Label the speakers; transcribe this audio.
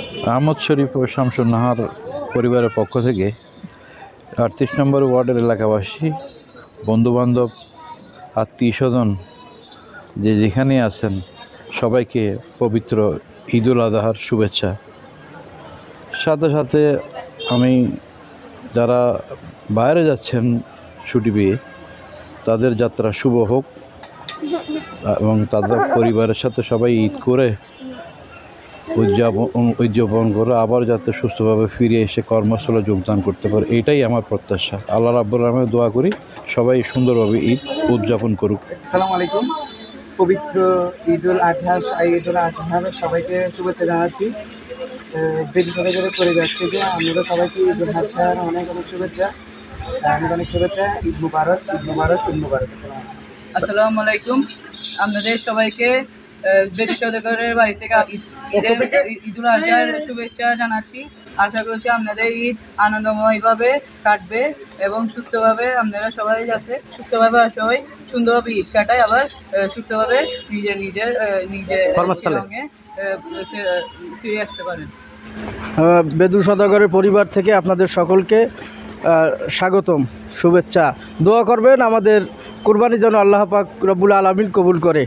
Speaker 1: আহমদ শরীফ ও শামসুন নাহার পরিবারের পক্ষ থেকে ৩৮ নম্বর ওয়ার্ডের এলাকাবাসী, বন্ধুবান্ধব, আত্মীয় স্বজন যে যেখানে আছেন সবাইকে পবিত্র ঈদুল আজহার শুভেচ্ছা। সাথে সাথে আমি যারা বাইরে যাচ্ছেন ছুটি পেয়ে তাদের যাত্রা শুভ হোক এবং তাদের পরিবারের সাথে সবাই ঈদ করে উদযাপন করে আবার যাতে সুস্থভাবে ফিরে এসে কর্মস্থলে যোগদান করতে পারে, এইটাই আমার প্রত্যাশা। আল্লাহ রাব্বুল আলামিনের দোয়া করি সবাই সুন্দরভাবে ঈদ উদযাপন করুক।
Speaker 2: আসসালামু আলাইকুম। পবিত্র ঈদুল আজহার সবাইকে শুভেচ্ছা জানাচ্ছি। বেদি সদাগরের পরিবার থেকে আমরা সবাইকে ঈদুল আজহার অনেক অনেক শুভেচ্ছা, ঈদ মুবারক, ঈদ মুবারক, ঈদ মুবারক।
Speaker 3: আসসালামু আলাইকুম। আপনাদের সবাইকে বেদি সদাগরের বাড়ি থেকে ঈদুল আজহার শুভেচ্ছা জানাচ্ছি। আশা করছি আপনাদের ঈদ আনন্দময়ভাবে কাটবে এবং সুস্থভাবে আপনারা সবাই যাতে সুস্থভাবে সবাই সুন্দরভাবে ঈদ কাটায়, আবার সুস্থভাবে নিজের
Speaker 2: কর্মস্থলে
Speaker 3: ফিরে আসতে পারেন।
Speaker 4: বেদু সদাগরের পরিবার থেকে আপনাদের সকলকে স্বাগতম, শুভেচ্ছা। দোয়া করবেন আমাদের কুরবানি যেন আল্লাহ পাক রব্বুল আলামিন কবুল করে।